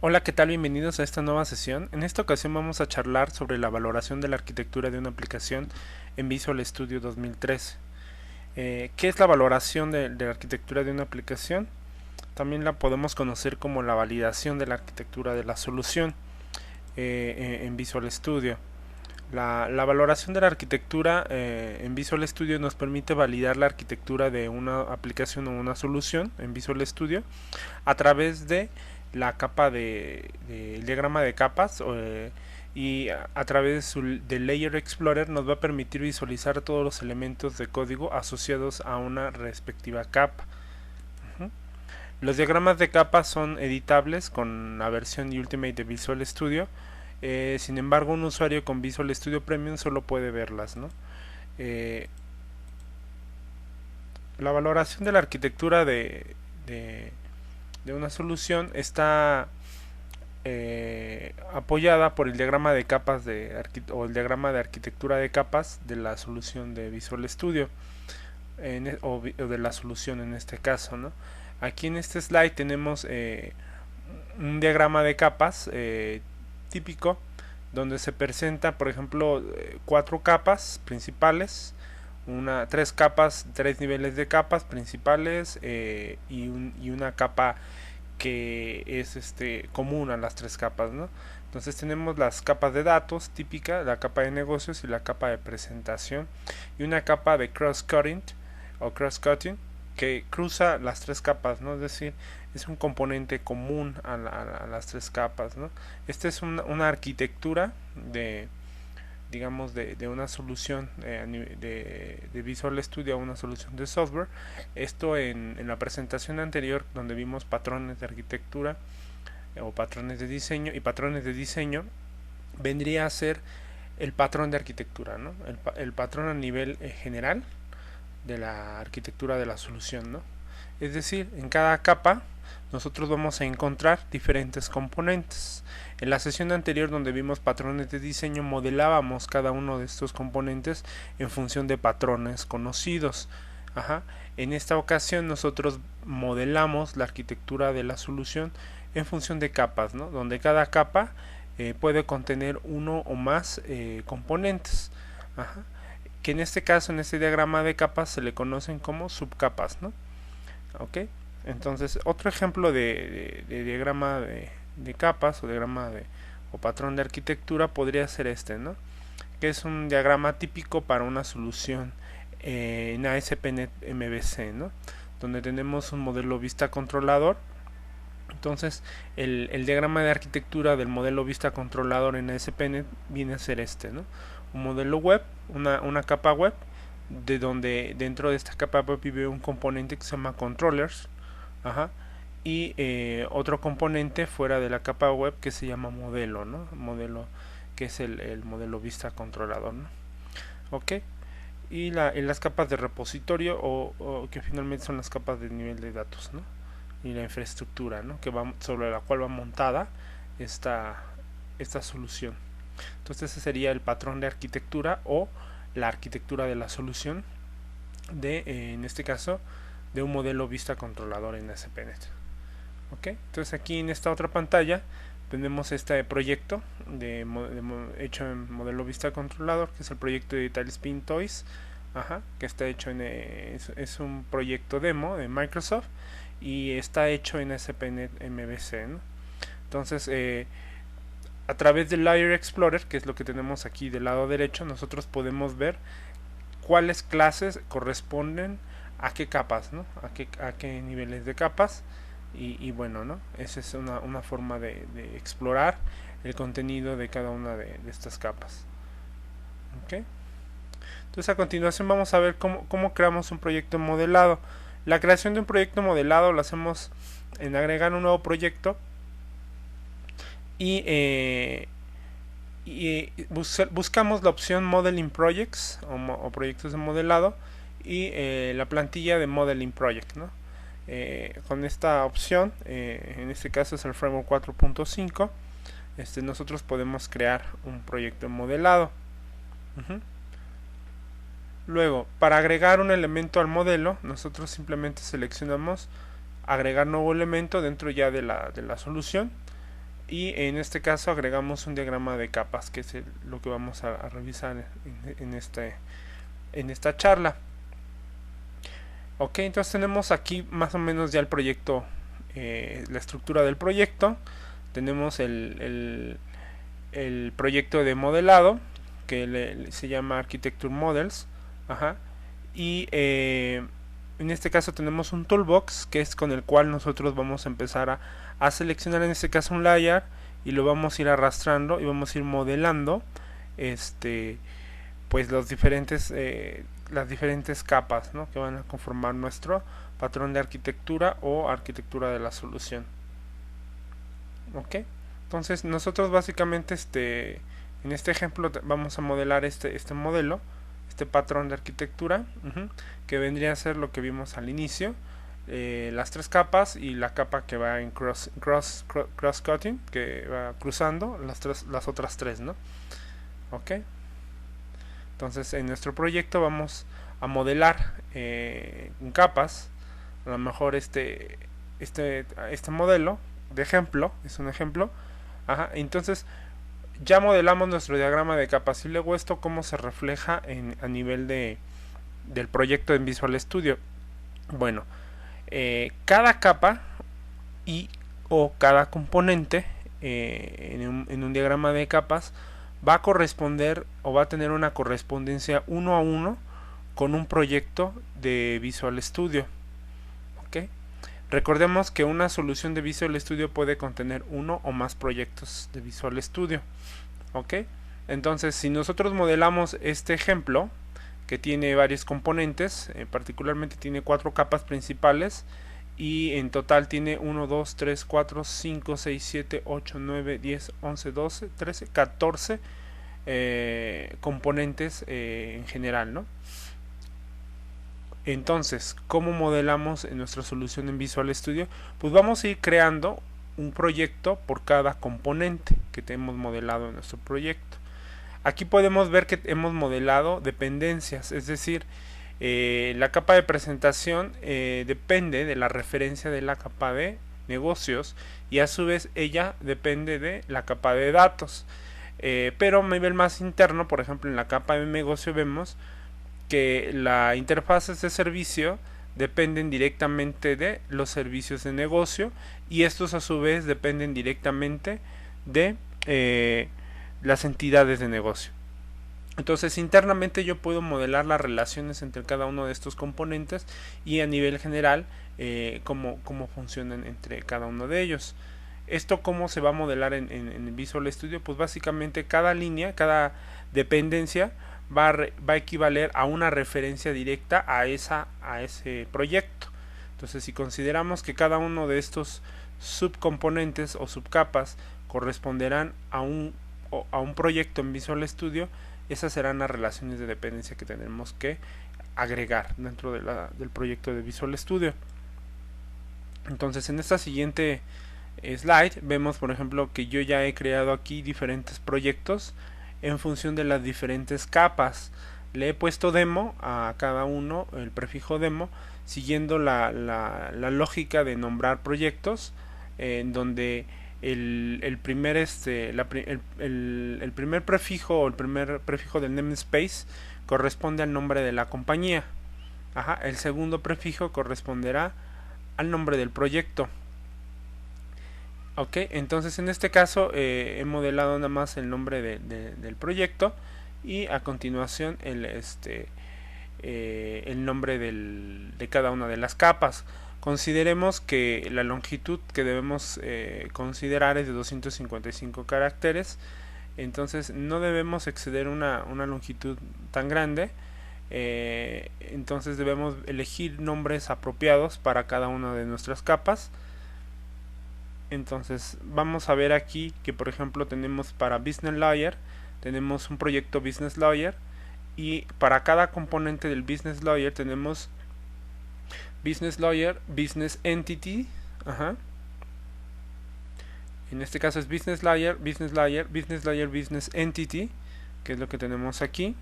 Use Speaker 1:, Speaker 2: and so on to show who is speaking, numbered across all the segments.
Speaker 1: Hola, ¿qué tal? Bienvenidos a esta nueva sesión. En esta ocasión vamos a charlar sobre la valoración de la arquitectura de una aplicación en Visual Studio 2013. ¿Qué es la valoración de la arquitectura de una aplicación? También la podemos conocer como la validación de la arquitectura de la solución en Visual Studio. La valoración de la arquitectura en Visual Studio nos permite validar la arquitectura de una aplicación o una solución en Visual Studio a través de la capa el diagrama de capas y a través del Layer Explorer nos va a permitir visualizar todos los elementos de código asociados a una respectiva capa. Los diagramas de capas son editables con la versión Ultimate de Visual Studio. Sin embargo, un usuario con Visual Studio Premium solo puede verlas, ¿no? La valoración de la arquitectura de una solución está apoyada por el diagrama de capas o el diagrama de arquitectura de capas de la solución de Visual Studio o de la solución en este caso, ¿no? Aquí en este slide tenemos un diagrama de capas típico donde se presenta, por ejemplo, cuatro capas principales, tres niveles de capas principales y una capa que es común a las tres capas, ¿no? Entonces tenemos las capas de datos típica, la capa de negocios y la capa de presentación y una capa de cross-cutting o cross-cutting que cruza las tres capas, ¿no? Es decir, es un componente común a las tres capas, ¿no? Esta es una arquitectura digamos de una solución de Visual Studio a una solución de software. Esto en la presentación anterior donde vimos patrones de arquitectura o patrones de diseño y patrones de diseño vendría a ser el patrón de arquitectura, ¿no? El patrón a nivel general de la arquitectura de la solución, ¿no? Es decir, en cada capa nosotros vamos a encontrar diferentes componentes. En la sesión anterior donde vimos patrones de diseño modelábamos cada uno de estos componentes en función de patrones conocidos. En esta ocasión nosotros modelamos la arquitectura de la solución en función de capas, ¿no? Donde cada capa puede contener uno o más componentes. Que en este caso, en este diagrama de capas, se le conocen como subcapas, ¿no? ¿Ok? Entonces, otro ejemplo de diagrama de capas o diagrama o patrón de arquitectura podría ser este, ¿no? Que es un diagrama típico para una solución en ASP.NET MVC, ¿no? Donde tenemos un modelo vista controlador. Entonces, el diagrama de arquitectura del modelo vista controlador en ASP.NET viene a ser este, ¿no? Un modelo web, una capa web, de donde dentro de esta capa web vive un componente que se llama controllers, y otro componente fuera de la capa web que se llama modelo, ¿no? Modelo que es el modelo vista controlador, ¿no? Ok, y las capas de repositorio o que finalmente son las capas de nivel de datos, ¿no? Y la infraestructura, ¿no? Sobre la cual va montada esta solución. Entonces ese sería el patrón de arquitectura o la arquitectura de la solución en este caso de un modelo vista controlador en ASP.NET. ¿Ok? Entonces aquí en esta otra pantalla tenemos este proyecto hecho en modelo vista controlador, que es el proyecto de Tailspin Toys, que está hecho es un proyecto demo de Microsoft y está hecho en ASP.NET MVC, ¿no? Entonces a través del Layer Explorer, que es lo que tenemos aquí del lado derecho, nosotros podemos ver cuáles clases corresponden a qué capas, ¿no? A qué niveles de capas. Y bueno, ¿no? Esa es una forma de explorar el contenido de cada una de estas capas. ¿Okay? Entonces a continuación vamos a ver cómo creamos un proyecto modelado. La creación de un proyecto modelado lo hacemos en agregar un nuevo proyecto y buscamos la opción Modeling Projects o proyectos de modelado y la plantilla de Modeling Project, ¿no? Con esta opción, en este caso es el Framework 4.5, nosotros podemos crear un proyecto modelado. Luego, para agregar un elemento al modelo, nosotros simplemente seleccionamos agregar nuevo elemento dentro ya de la solución y en este caso agregamos un diagrama de capas, que es lo que vamos a revisar en esta charla. Ok, entonces tenemos aquí más o menos ya el proyecto, la estructura del proyecto. Tenemos el proyecto de modelado, que se llama Architecture Models. Ajá. Y en este caso tenemos un toolbox, que es con el cual nosotros vamos a empezar a seleccionar en este caso un layer, y lo vamos a ir arrastrando y vamos a ir modelando pues las diferentes capas, ¿no?, que van a conformar nuestro patrón de arquitectura o arquitectura de la solución. Ok, entonces nosotros básicamente en este ejemplo vamos a modelar este modelo, este patrón de arquitectura, que vendría a ser lo que vimos al inicio, las tres capas y la capa que va en cross-cutting, que va cruzando las otras tres, ¿no? Ok, entonces en nuestro proyecto vamos a modelar en capas, a lo mejor este modelo de ejemplo, es un ejemplo. Ajá, entonces ya modelamos nuestro diagrama de capas, y luego esto cómo se refleja a nivel del proyecto en Visual Studio. Bueno, cada capa o cada componente en un diagrama de capas va a corresponder o va a tener una correspondencia 1 a 1 con un proyecto de Visual Studio. ¿Ok? Recordemos que una solución de Visual Studio puede contener uno o más proyectos de Visual Studio. ¿Ok? Entonces, si nosotros modelamos este ejemplo, que tiene varios componentes, particularmente tiene 4 capas principales, y en total tiene 1, 2, 3, 4, 5, 6, 7, 8, 9, 10, 11, 12, 13, 14 componentes en general, ¿no? Entonces, ¿cómo modelamos en nuestra solución en Visual Studio? Pues vamos a ir creando un proyecto por cada componente que hemos modelado en nuestro proyecto. Aquí podemos ver que hemos modelado dependencias, es decir, la capa de presentación depende de la referencia de la capa de negocios, y a su vez ella depende de la capa de datos. Pero a nivel más interno, por ejemplo, en la capa de negocio vemos que las interfaces de servicio dependen directamente de los servicios de negocio, y estos a su vez dependen directamente de las entidades de negocio. Entonces internamente yo puedo modelar las relaciones entre cada uno de estos componentes, y a nivel general cómo funcionan entre cada uno de ellos. Esto cómo se va a modelar en Visual Studio, pues básicamente cada línea, cada dependencia va a equivaler a una referencia directa a ese proyecto. Entonces, si consideramos que cada uno de estos subcomponentes o subcapas corresponderán a un proyecto en Visual Studio, esas serán las relaciones de dependencia que tenemos que agregar dentro del proyecto de Visual Studio. Entonces, en esta siguiente slide vemos, por ejemplo, que yo ya he creado aquí diferentes proyectos en función de las diferentes capas. Le he puesto demo a cada uno, el prefijo demo, siguiendo la lógica de nombrar proyectos, en donde el primer prefijo o el primer prefijo del namespace corresponde al nombre de la compañía. Ajá, el segundo prefijo corresponderá al nombre del proyecto. Ok, entonces en este caso he modelado nada más el nombre del proyecto, y a continuación el nombre de cada una de las capas. Consideremos que la longitud que debemos considerar es de 255 caracteres, entonces no debemos exceder una longitud tan grande. Entonces debemos elegir nombres apropiados para cada una de nuestras capas. Entonces vamos a ver aquí que, por ejemplo, tenemos para Business Layer, tenemos un proyecto Business Layer, y para cada componente del Business Layer tenemos Business Layer, Business Entity. Ajá. En este caso es Business Layer, Business Layer, Business Layer, Business Entity, que es lo que tenemos aquí.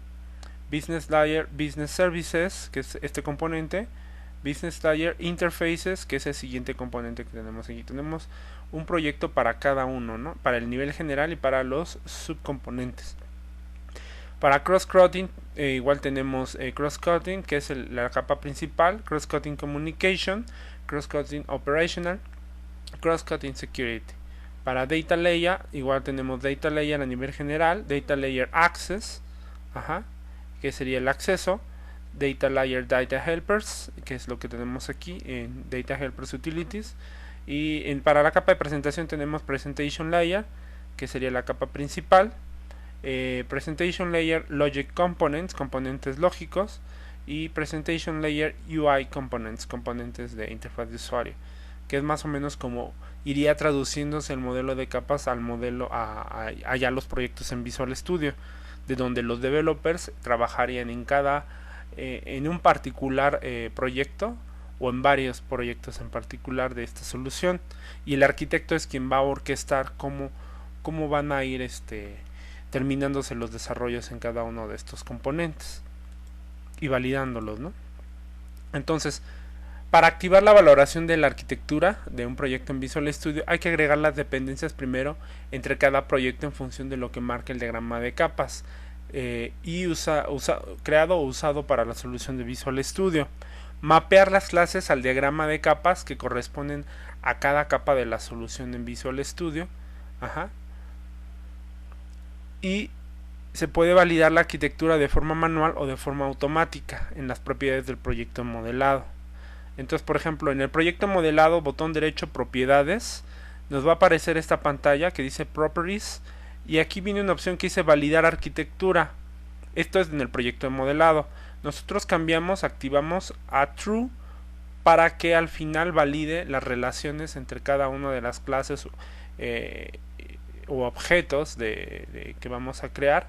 Speaker 1: Business Layer, Business Services, que es este componente. Business Layer Interfaces, que es el siguiente componente que tenemos aquí. Tenemos un proyecto para cada uno, ¿no? Para el nivel general y para los subcomponentes. Para cross-cutting, igual tenemos cross-cutting, que es la capa principal, cross-cutting communication, cross-cutting operational, cross-cutting security. Para data layer, igual tenemos data layer a nivel general, data layer access, que sería el acceso, data layer data helpers, que es lo que tenemos aquí en data helpers utilities, y para la capa de presentación tenemos presentation layer, que sería la capa principal, presentation layer logic components, componentes lógicos, y presentation layer UI components, componentes de interfaz de usuario, que es más o menos como iría traduciéndose el modelo de capas al modelo allá los proyectos en Visual Studio, de donde los developers trabajarían en un particular proyecto o en varios proyectos en particular de esta solución, y el arquitecto es quien va a orquestar cómo van a ir terminándose los desarrollos en cada uno de estos componentes y validándolos, ¿no? Entonces, para activar la valoración de la arquitectura de un proyecto en Visual Studio hay que agregar las dependencias primero entre cada proyecto en función de lo que marca el diagrama de capas creado o usado para la solución de Visual Studio. Mapear las clases al diagrama de capas que corresponden a cada capa de la solución en Visual Studio. Y se puede validar la arquitectura de forma manual o de forma automática en las propiedades del proyecto modelado. Entonces, por ejemplo, en el proyecto modelado, botón derecho, propiedades, nos va a aparecer esta pantalla que dice Properties, y aquí viene una opción que dice validar arquitectura. Esto es en el proyecto de modelado. Nosotros activamos a True para que al final valide las relaciones entre cada una de las clases o objetos que vamos a crear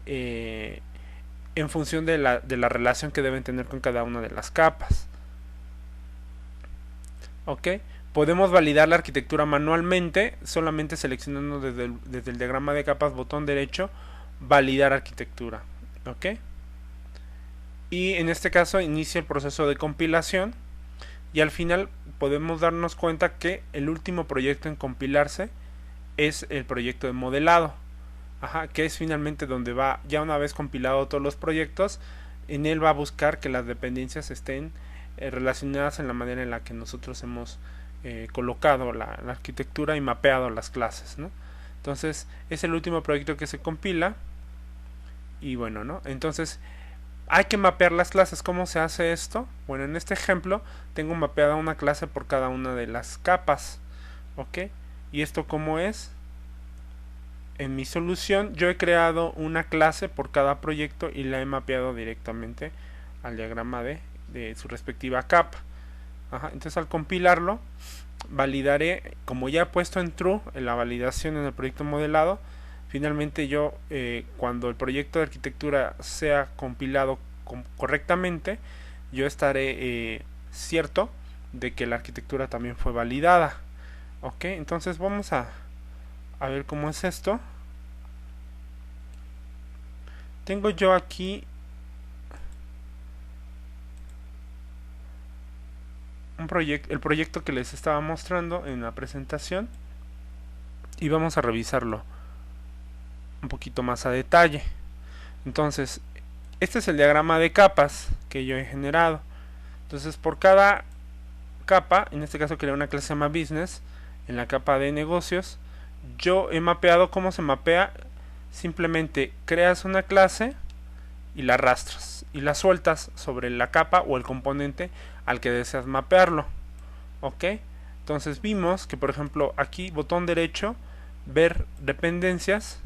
Speaker 1: en función de la relación que deben tener con cada una de las capas. Podemos validar la arquitectura manualmente, solamente seleccionando desde el diagrama de capas, botón derecho, validar arquitectura. Y en este caso inicia el proceso de compilación, y al final podemos darnos cuenta que el último proyecto en compilarse es el proyecto de modelado, que es finalmente donde va, ya una vez compilado todos los proyectos, en él va a buscar que las dependencias estén relacionadas en la manera en la que nosotros hemos colocado la arquitectura y mapeado las clases, ¿no? Entonces es el último proyecto que se compila, y bueno, ¿no? Entonces hay que mapear las clases. ¿Cómo se hace esto? Bueno, en este ejemplo tengo mapeada una clase por cada una de las capas. ¿Y esto cómo es? En mi solución yo he creado una clase por cada proyecto y la he mapeado directamente al diagrama de su respectiva capa. Entonces al compilarlo validaré, como ya he puesto en true en la validación en el proyecto modelado, finalmente yo cuando el proyecto de arquitectura sea compilado correctamente, yo estaré cierto de que la arquitectura también fue validada. Entonces vamos a ver cómo es esto. Tengo yo aquí el proyecto que les estaba mostrando en la presentación, y vamos a revisarlo un poquito más a detalle. Entonces, este es el diagrama de capas que yo he generado. Entonces, por cada capa, en este caso creé una clase llama Business. En la capa de negocios, yo he mapeado. ¿Cómo se mapea? Simplemente creas una clase y la arrastras y la sueltas sobre la capa o el componente al que deseas mapearlo. Entonces vimos que, por ejemplo, aquí botón derecho, ver dependencias,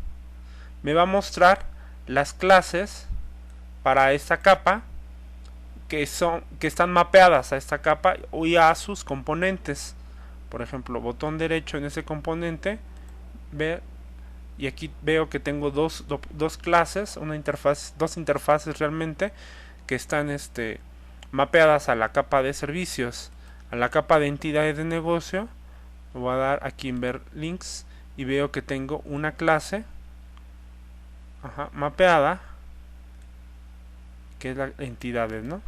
Speaker 1: me va a mostrar las clases para esta capa que están mapeadas a esta capa y a sus componentes. Por ejemplo, botón derecho en ese componente, ver, y aquí veo que tengo dos clases, dos interfaces realmente que están mapeadas a la capa de servicios, a la capa de entidades de negocio. Voy a dar aquí en ver links y veo que tengo una clase mapeada, que es la entidades, ¿no?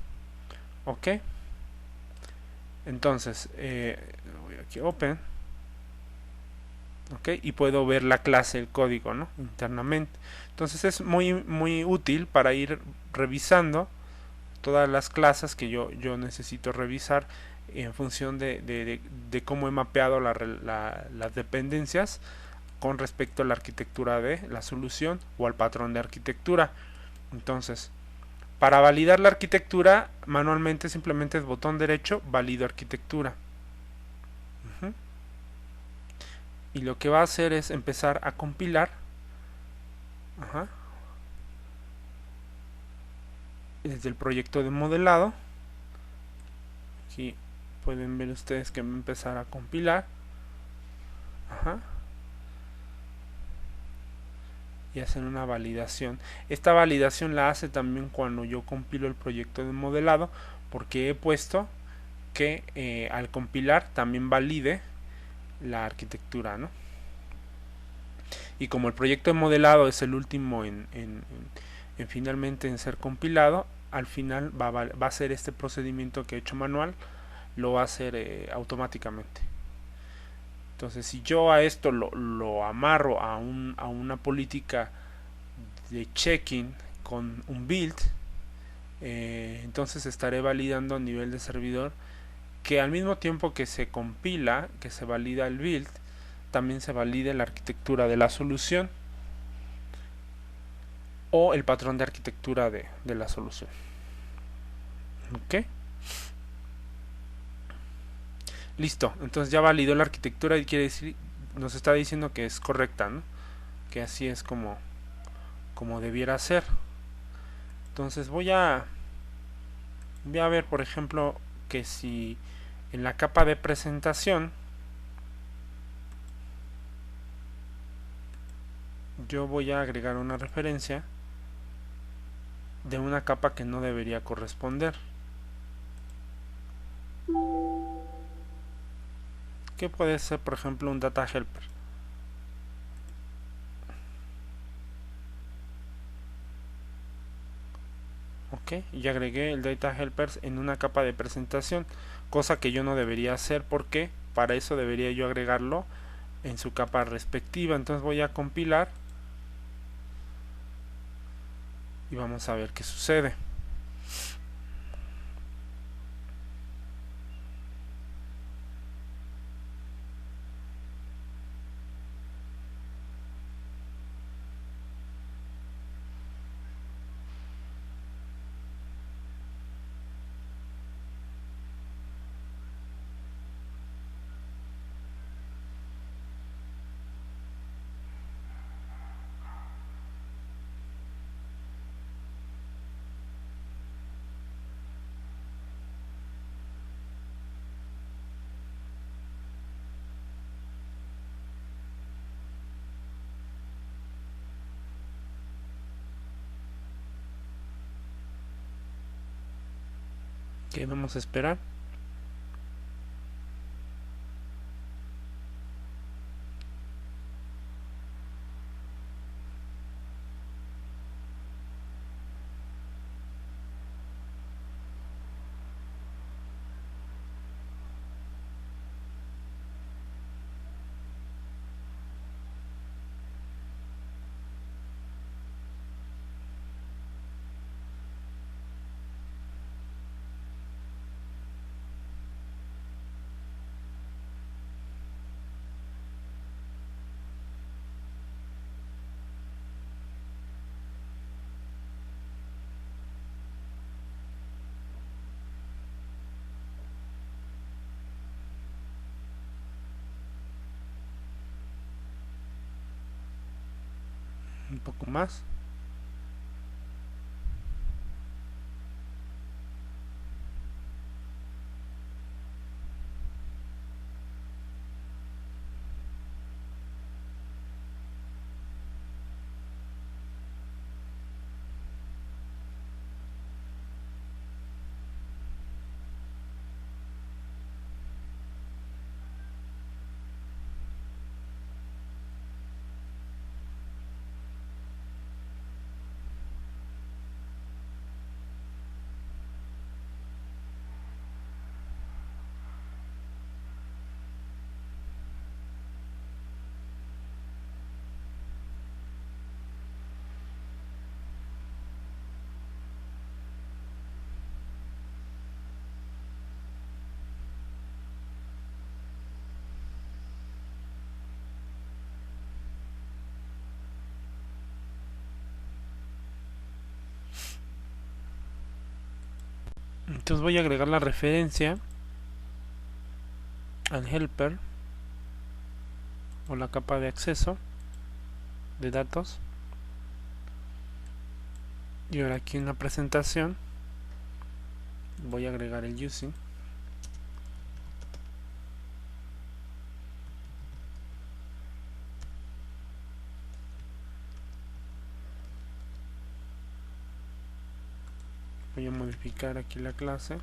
Speaker 1: Entonces, voy aquí Open, ¿ok? Y puedo ver la clase, el código, ¿no? Internamente. Entonces es muy útil para ir revisando todas las clases que yo necesito revisar en función de cómo he mapeado las dependencias con respecto a la arquitectura de la solución o al patrón de arquitectura. Entonces, para validar la arquitectura, manualmente simplemente es botón derecho, valido arquitectura. Uh-huh. Y lo que va a hacer es empezar a compilar. Ajá. Desde el proyecto de modelado. Aquí pueden ver ustedes que va a empezar a compilar. Ajá. Y hacen una validación. Esta validación la hace también cuando yo compilo el proyecto de modelado, porque he puesto que al compilar también valide la arquitectura, ¿no? Y como el proyecto de modelado es el último en finalmente en ser compilado, al final va a hacer este procedimiento que he hecho manual, lo va a hacer automáticamente. Entonces, si yo a esto lo amarro a una política de checking con un build, entonces estaré validando a nivel de servidor que al mismo tiempo que se compila, que se valida el build, también se valide la arquitectura de la solución o el patrón de arquitectura de la solución. ¿Ok? Listo, entonces ya validó la arquitectura y quiere decir, nos está diciendo que es correcta, ¿no? Que así es como debiera ser. Entonces voy a ver, por ejemplo, que si en la capa de presentación yo voy a agregar una referencia de una capa que no debería corresponder. Que puede ser, por ejemplo, un data helper. Ok, y agregué el data helpers en una capa de presentación, cosa que yo no debería hacer porque para eso debería yo agregarlo en su capa respectiva. Entonces voy a compilar y vamos a ver qué sucede. Ok, vamos a esperar. Un poco más. Entonces voy a agregar la referencia al helper o la capa de acceso de datos, y ahora aquí en la presentación voy a agregar el using. Voy a modificar aquí la clase.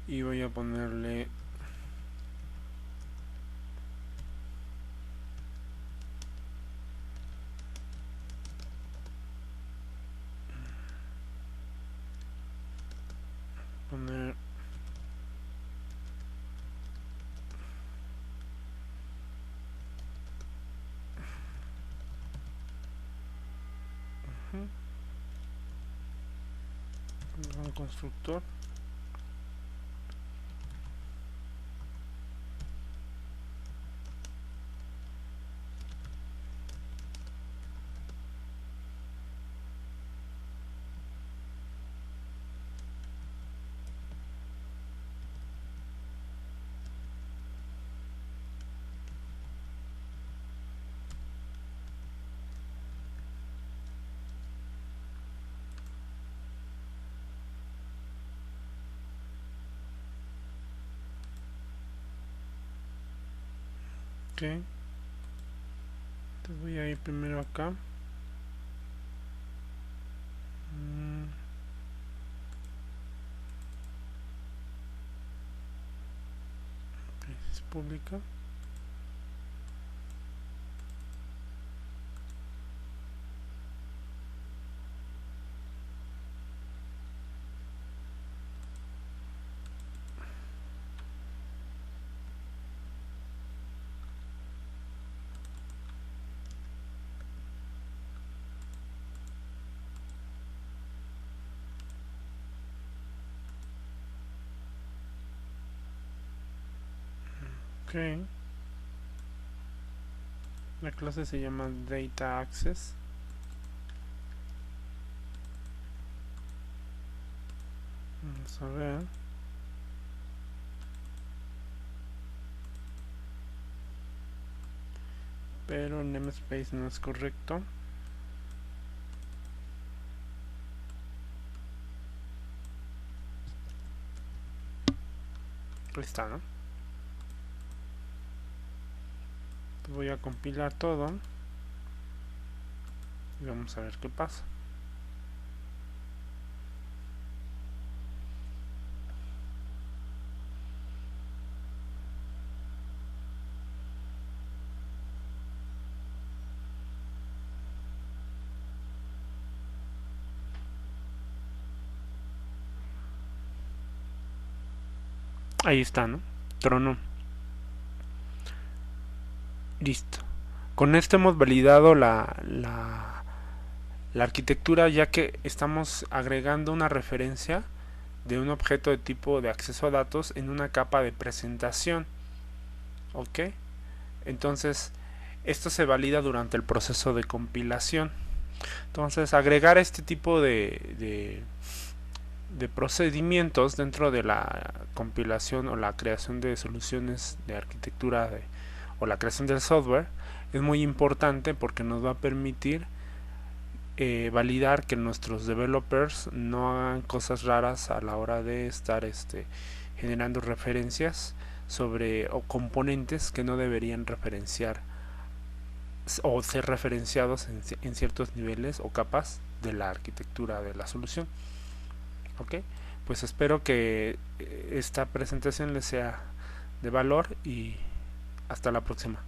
Speaker 1: Y voy a ponerle poner un constructor. Ok, te voy a ir primero acá. Es pública. Ok, la clase se llama Data Access. Vamos a ver. Pero el namespace no es correcto. Ahí está, ¿no? Voy a compilar todo y vamos a ver qué pasa. Ahí está, ¿no? Tronó. Listo. Con esto hemos validado la arquitectura, ya que estamos agregando una referencia de un objeto de tipo de acceso a datos en una capa de presentación. ¿Ok? Entonces, esto se valida durante el proceso de compilación. Entonces, agregar este tipo de procedimientos dentro de la compilación o la creación de soluciones de arquitectura o la creación del software es muy importante, porque nos va a permitir validar que nuestros developers no hagan cosas raras a la hora de estar generando referencias sobre o componentes que no deberían referenciar o ser referenciados en ciertos niveles o capas de la arquitectura de la solución. Ok, pues espero que esta presentación les sea de valor y hasta la próxima.